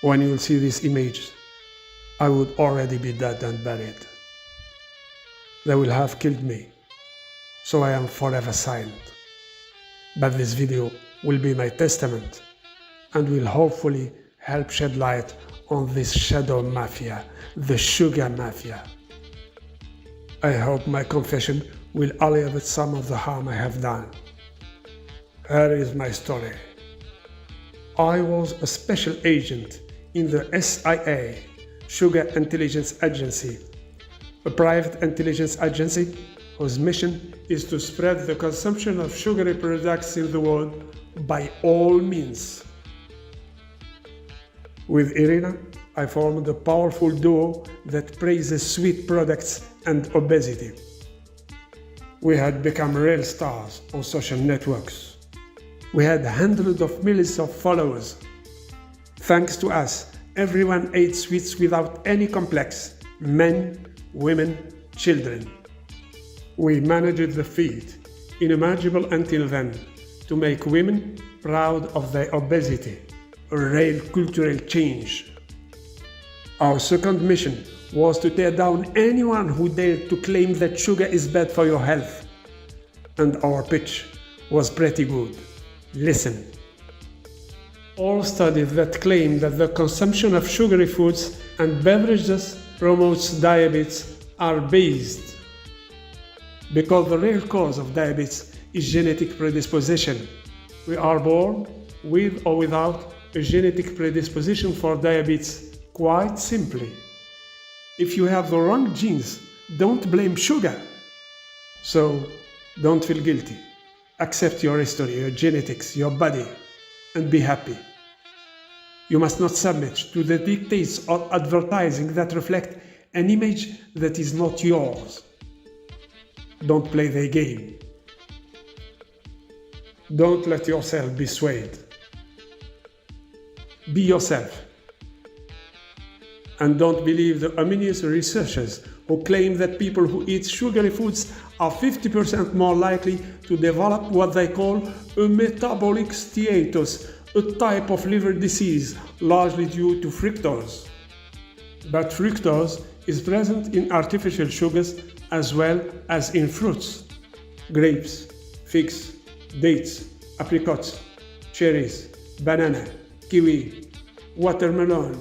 When you'll see these images, I would already be dead and buried. They will have killed me, so I am forever silent. But this video will be my testament and will hopefully help shed light on this shadow mafia, the sugar mafia. I hope my confession will alleviate some of the harm I have done. Here is my story. I was a special agent in the SIA, Sugar Intelligence Agency, a private intelligence agency whose mission is to spread the consumption of sugary products in the world by all means. With Irina, I formed a powerful duo that praises sweet products and obesity. We had become real stars on social networks. We had hundreds of millions of followers. Thanks to us, everyone ate sweets without any complex, men, women, children. We managed the feat, unimaginable until then, to make women proud of their obesity, a real cultural change. Our second mission was to tear down anyone who dared to claim that sugar is bad for your health. And our pitch was pretty good. Listen. All studies that claim that the consumption of sugary foods and beverages promotes diabetes are based. Because the real cause of diabetes is genetic predisposition. We are born with or without a genetic predisposition for diabetes. Quite simply, if you have the wrong genes, don't blame sugar. So, don't feel guilty. Accept your history, your genetics, your body, and be happy. You must not submit to the dictates of advertising that reflect an image that is not yours. Don't play their game. Don't let yourself be swayed. Be yourself. And don't believe the ominous researchers who claim that people who eat sugary foods are 50% more likely to develop what they call a metabolic steatosis, a type of liver disease largely due to fructose. But fructose is present in artificial sugars as well as in fruits, grapes, figs, dates, apricots, cherries, banana, kiwi, watermelon.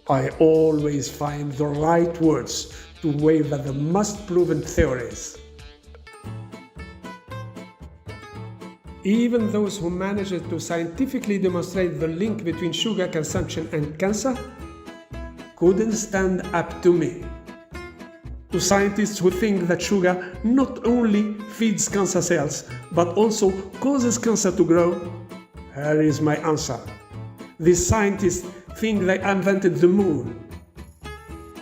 I always find the right words to wave at the must-proven theories. Even those who managed to scientifically demonstrate the link between sugar consumption and cancer couldn't stand up to me. To scientists who think that sugar not only feeds cancer cells, but also causes cancer to grow, here is my answer. These scientists think they invented the moon.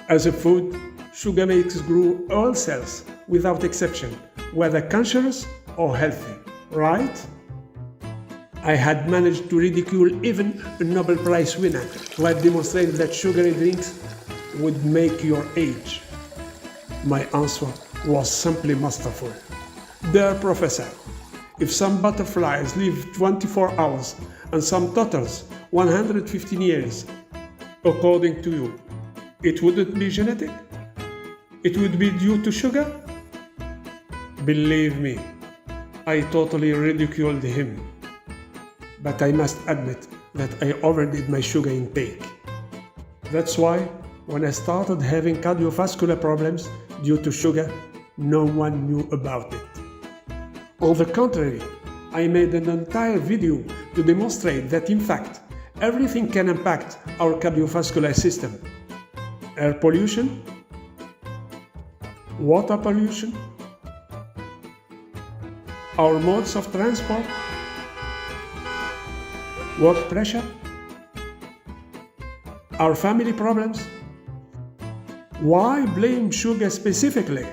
As a food, sugar makes grow all cells without exception, whether cancerous or healthy, right? I had managed to ridicule even a Nobel Prize winner who had demonstrated that sugary drinks would make your age. My answer was simply masterful. Dear professor, if some butterflies live 24 hours and some turtles 115 years, according to you, it wouldn't be genetic? It would be due to sugar? Believe me, I totally ridiculed him. But I must admit that I overdid my sugar intake. That's why, when I started having cardiovascular problems due to sugar, no one knew about it. On the contrary, I made an entire video to demonstrate that in fact, everything can impact our cardiovascular system. Air pollution, water pollution, our modes of transport, work pressure, our family problems. Why blame sugar specifically?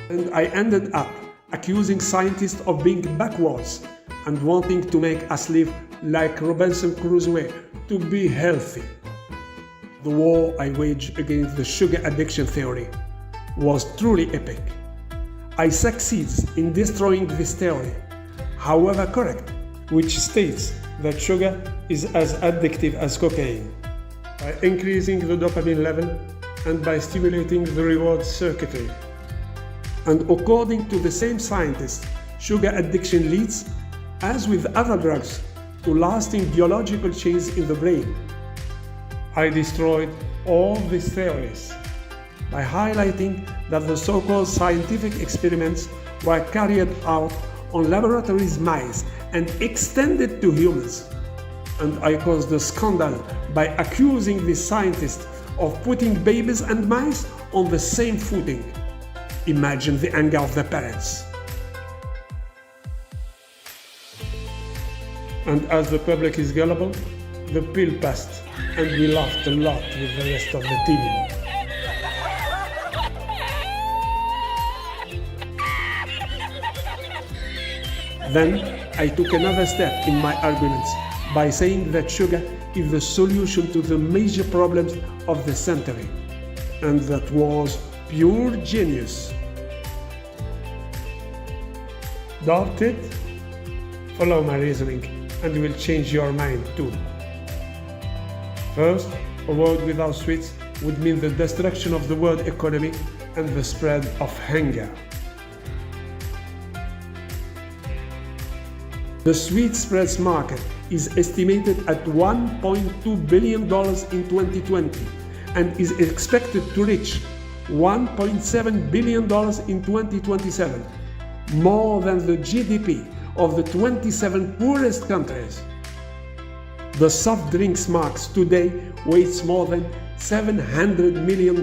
And I ended up accusing scientists of being backwards and wanting to make us live like Robinson Crusoe to be healthy. The war I waged against the sugar addiction theory was truly epic. I succeed in destroying this theory, however correct, which states that sugar is as addictive as cocaine, by increasing the dopamine level and by stimulating the reward circuitry. And according to the same scientists, sugar addiction leads, as with other drugs, to lasting biological changes in the brain. I destroyed all these theories by highlighting that the so-called scientific experiments were carried out on laboratories mice and extended to humans. And I caused a scandal by accusing these scientists of putting babies and mice on the same footing. Imagine the anger of the parents. And as the public is gullible, the pill passed, and we laughed a lot with the rest of the team. Then I took another step in my arguments by saying that sugar is the solution to the major problems of the century, and that was pure genius. Doubt it? Follow my reasoning and you will change your mind too. First, a world without sweets would mean the destruction of the world economy and the spread of hunger. The sweet spreads market is estimated at $1.2 billion in 2020 and is expected to reach $1.7 billion in 2027, more than the GDP of the 27 poorest countries. The soft drinks market today weighs more than $700 million.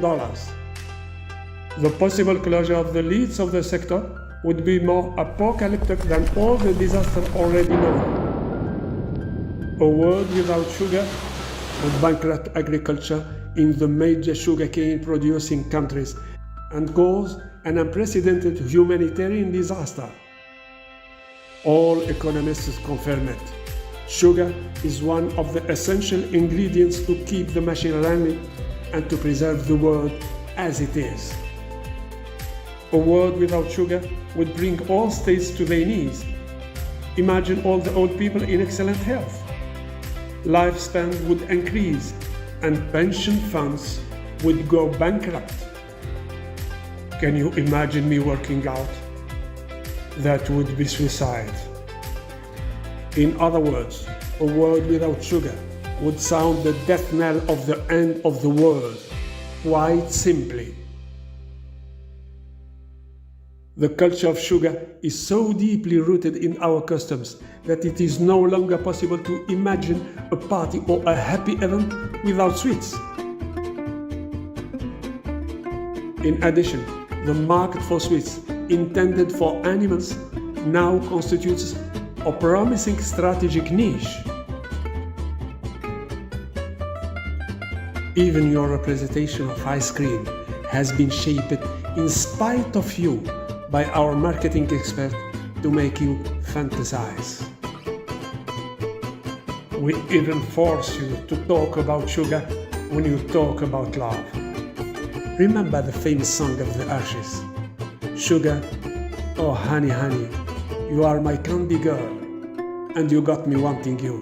The possible closure of the lids of the sector would be more apocalyptic than all the disasters already known. A world without sugar would bankrupt agriculture in the major sugarcane producing countries and cause an unprecedented humanitarian disaster. All economists confirm it. Sugar is one of the essential ingredients to keep the machine running and to preserve the world as it is. A world without sugar would bring all states to their knees. Imagine all the old people in excellent health. Lifespan would increase and pension funds would go bankrupt. Can you imagine me working out? That would be suicide. In other words, a world without sugar would sound the death knell of the end of the world, quite simply. The culture of sugar is so deeply rooted in our customs that it is no longer possible to imagine a party or a happy event without sweets. In addition, the market for sweets intended for animals now constitutes a promising strategic niche. Even your representation of ice cream has been shaped in spite of you by our marketing expert to make you fantasize. We even force you to talk about sugar when you talk about love. Remember the famous song of the Ashes? Sugar, oh honey, honey, you are my candy girl, and you got me wanting you.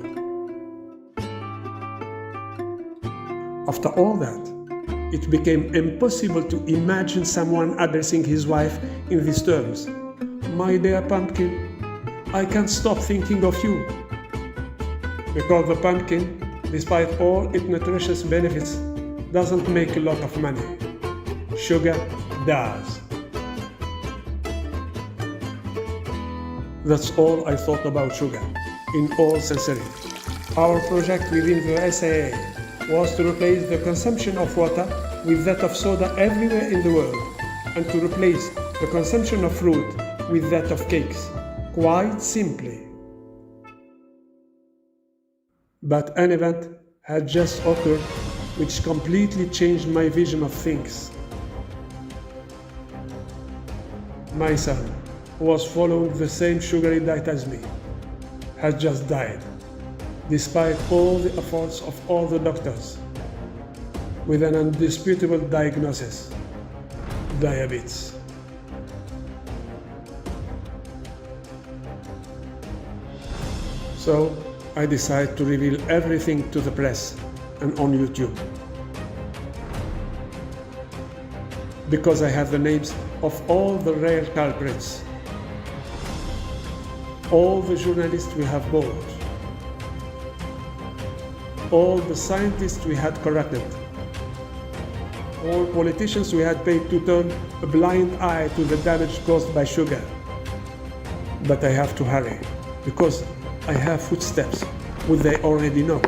After all that, it became impossible to imagine someone addressing his wife in these terms. My dear pumpkin, I can't stop thinking of you. Because the pumpkin, despite all its nutritious benefits, doesn't make a lot of money. Sugar does. That's all I thought about sugar, in all sincerity. Our project within the SAA was to replace the consumption of water with that of soda everywhere in the world, and to replace the consumption of fruit with that of cakes, quite simply. But an event had just occurred which completely changed my vision of things. My son, who was following the same sugary diet as me, has just died, despite all the efforts of all the doctors, with an undisputable diagnosis: diabetes. So I decided to reveal everything to the press and on YouTube. Because I have the names of all the real culprits, all the journalists we have bought, all the scientists we had corrupted, all politicians we had paid to turn a blind eye to the damage caused by sugar. But I have to hurry, because I have footsteps which they already know.